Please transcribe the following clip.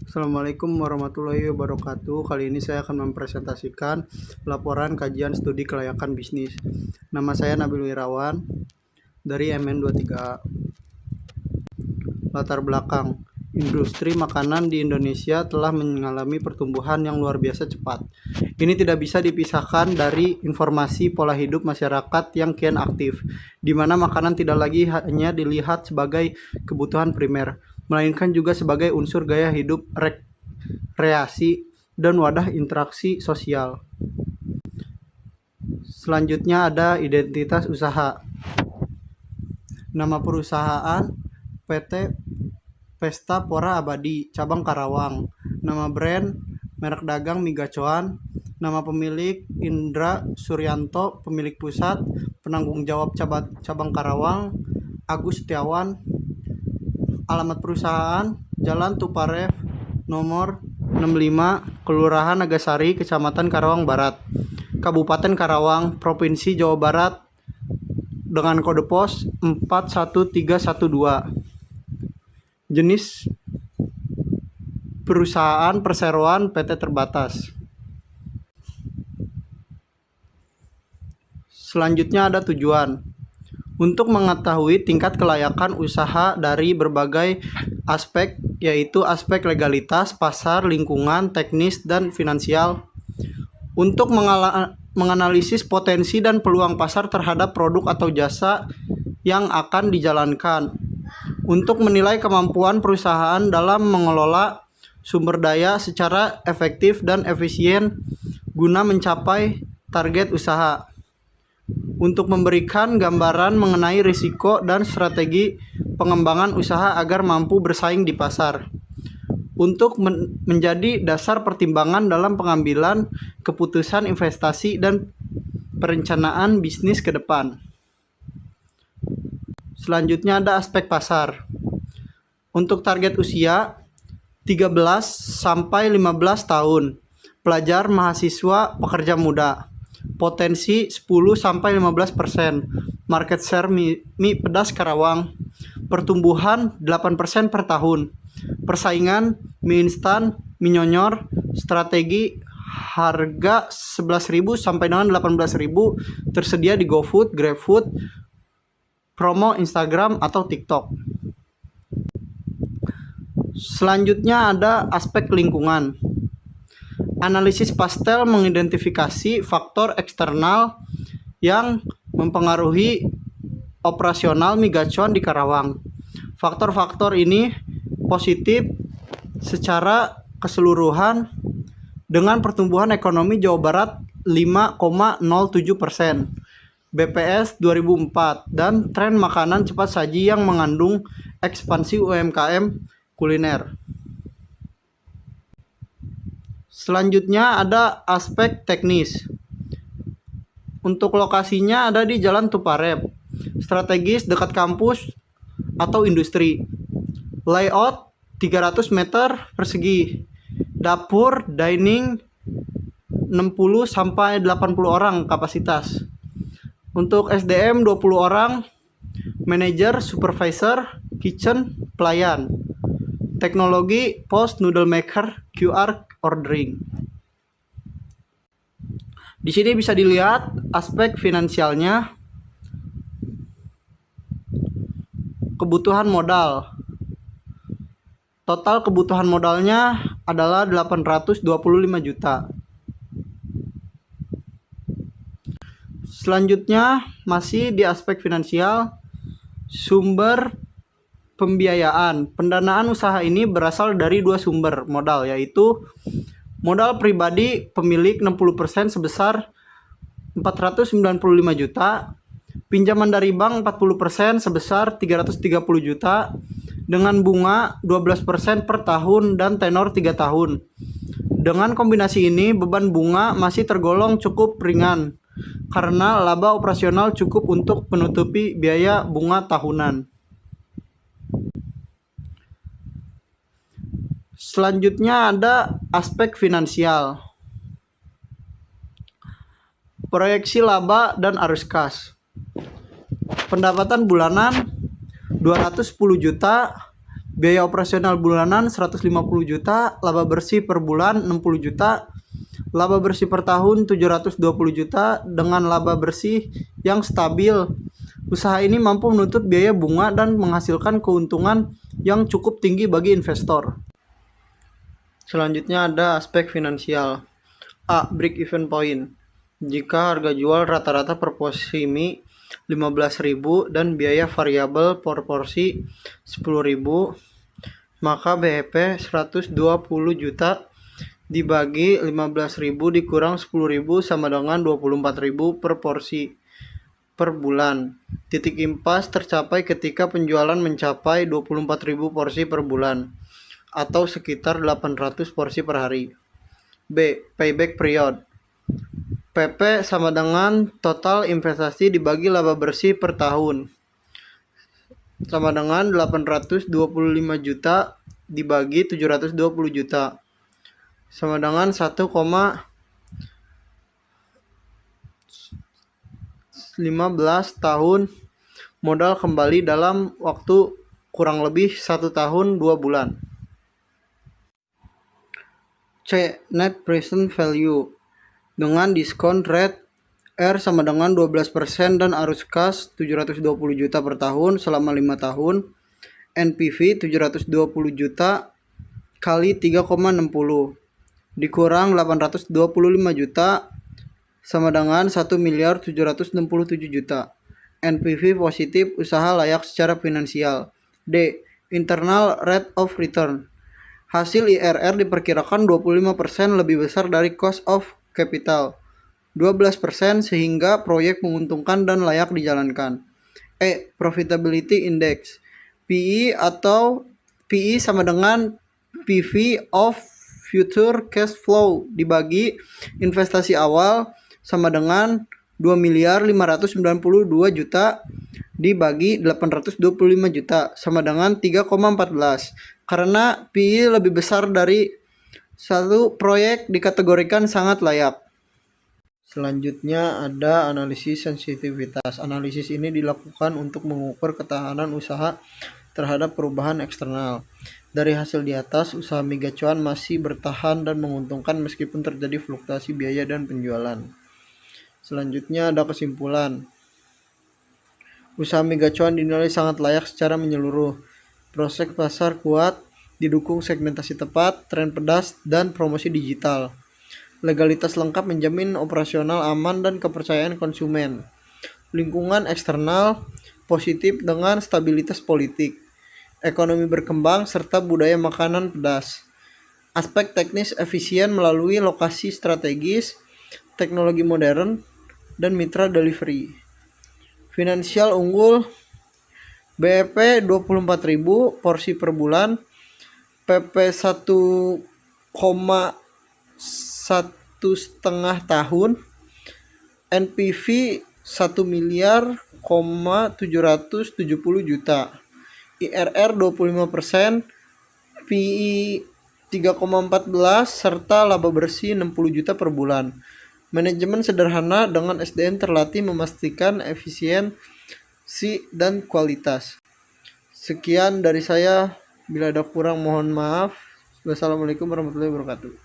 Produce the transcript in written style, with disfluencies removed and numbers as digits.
Assalamualaikum warahmatullahi wabarakatuh. Kali ini saya akan mempresentasikan laporan kajian studi kelayakan bisnis. Nama saya Nabil Wirawan dari MN23A. Latar belakang: industri makanan di Indonesia telah mengalami pertumbuhan yang luar biasa cepat. Ini tidak bisa dipisahkan dari informasi pola hidup masyarakat yang kian aktif, di mana makanan tidak lagi hanya dilihat sebagai kebutuhan primer, melainkan juga sebagai unsur gaya hidup, rekreasi, dan wadah interaksi sosial. Selanjutnya ada identitas usaha. Nama perusahaan PT Pesta Pora Abadi, cabang Karawang. Nama brand, merek dagang mie gacoan. Nama pemilik Indra Suryanto, pemilik pusat. Penanggung jawab cabang Karawang, Agus Setiawan. Alamat perusahaan, Jalan Tuparev, nomor 65, Kelurahan Nagasari, Kecamatan Karawang Barat, Kabupaten Karawang, Provinsi Jawa Barat, dengan kode pos 41312. Jenis perusahaan perseroan PT terbatas. Selanjutnya ada tujuan. Untuk mengetahui tingkat kelayakan usaha dari berbagai aspek, yaitu aspek legalitas, pasar, lingkungan, teknis, dan finansial. Untuk menganalisis potensi dan peluang pasar terhadap produk atau jasa yang akan dijalankan. Untuk menilai kemampuan perusahaan dalam mengelola sumber daya secara efektif dan efisien guna mencapai target usaha. Untuk memberikan gambaran mengenai risiko dan strategi pengembangan usaha agar mampu bersaing di pasar. Untuk menjadi dasar pertimbangan dalam pengambilan keputusan investasi dan perencanaan bisnis ke depan. Selanjutnya ada aspek pasar. Untuk target usia 13 sampai 15 tahun, pelajar, mahasiswa, pekerja muda. Potensi 10-15%. Market share mie pedas Karawang. Pertumbuhan 8% per tahun. Persaingan mie instan, mie nyonyor. Strategi harga 11.000 sampai dengan 18.000 tersedia di GoFood, GrabFood, promo Instagram atau TikTok. Selanjutnya ada aspek lingkungan. Analisis pastel mengidentifikasi faktor eksternal yang mempengaruhi operasional mie gacoan di Karawang. Faktor-faktor ini positif secara keseluruhan dengan pertumbuhan ekonomi Jawa Barat 5,07%, BPS 2004, dan tren makanan cepat saji yang mengandung ekspansi UMKM kuliner. Selanjutnya ada aspek teknis. Untuk lokasinya ada di Jalan Tuparev, strategis dekat kampus atau industri. Layout 300 meter persegi. Dapur, dining 60 sampai 80 orang kapasitas. Untuk SDM 20 orang, manajer, supervisor, kitchen, pelayan. Teknologi POS, noodle maker, QR ordering. Di sini bisa dilihat aspek finansialnya. Kebutuhan modal. Total kebutuhan modalnya adalah 825 juta. Selanjutnya masih di aspek finansial, sumber pembiayaan. Pendanaan usaha ini berasal dari dua sumber modal, yaitu modal pribadi pemilik 60% sebesar 495 juta, pinjaman dari bank 40% sebesar 330 juta dengan bunga 12% per tahun dan tenor 3 tahun. Dengan kombinasi ini, beban bunga masih tergolong cukup ringan karena laba operasional cukup untuk menutupi biaya bunga tahunan. Selanjutnya ada aspek finansial. Proyeksi laba dan arus kas. Pendapatan bulanan 210 juta Biaya operasional bulanan 150 juta, laba bersih per bulan 60 juta, laba bersih per tahun 720 juta dengan laba bersih yang stabil. Usaha ini mampu menutup biaya bunga dan menghasilkan keuntungan yang cukup tinggi bagi investor. Selanjutnya ada aspek finansial. A. Break even point. Jika harga jual rata-rata per porsi mie 15.000 dan biaya variabel per porsi 10.000, maka BEP 120 juta dibagi 15.000 dikurang 10.000 sama dengan 24.000 per porsi per bulan. Titik impas tercapai ketika penjualan mencapai 24.000 porsi per bulan atau sekitar 800 porsi per hari. B. Payback period. PP sama dengan total investasi dibagi laba bersih per tahun, sama dengan 825 juta dibagi 720 juta, sama dengan 1,15 tahun modal kembali dalam waktu kurang lebih 1 tahun 2 bulan. C. Net present value. Dengan diskon rate R sama dengan 12% dan arus kas 720 juta per tahun selama 5 tahun, NPV 720 juta kali 3,60 dikurang 825 juta sama dengan 1.767 juta. NPV positif, usaha layak secara finansial. D. Internal rate of return. Hasil IRR diperkirakan 25% lebih besar dari cost of capital, 12% sehingga proyek menguntungkan dan layak dijalankan. E. Profitability index. PE atau PE sama dengan PV of future cash flow dibagi investasi awal sama dengan 2.592 juta dibagi 825 juta sama dengan 3,14. Karena PE lebih besar dari satu proyek dikategorikan sangat layak. Selanjutnya ada analisis sensitivitas. Analisis ini dilakukan untuk mengukur ketahanan usaha terhadap perubahan eksternal. Dari hasil di atas, usaha mie gacuan masih bertahan dan menguntungkan meskipun terjadi fluktuasi biaya dan penjualan. Selanjutnya ada kesimpulan. Usaha mie gacuan dinilai sangat layak secara menyeluruh. Prospek pasar kuat, didukung segmentasi tepat, tren pedas, dan promosi digital. Legalitas lengkap menjamin operasional aman dan kepercayaan konsumen. Lingkungan eksternal positif dengan stabilitas politik. Ekonomi berkembang serta budaya makanan pedas. Aspek teknis efisien melalui lokasi strategis, teknologi modern, dan mitra delivery. Finansial unggul, BEP 24.000 porsi per bulan, PP 1,1,5 tahun, NPV 1.770 juta, IRR 25%, PE 3,14 serta laba bersih 60 juta per bulan. Manajemen sederhana dengan SDM terlatih memastikan efisiensi dan kualitas. Sekian dari saya, bila ada kurang mohon maaf. Wassalamualaikum warahmatullahi wabarakatuh.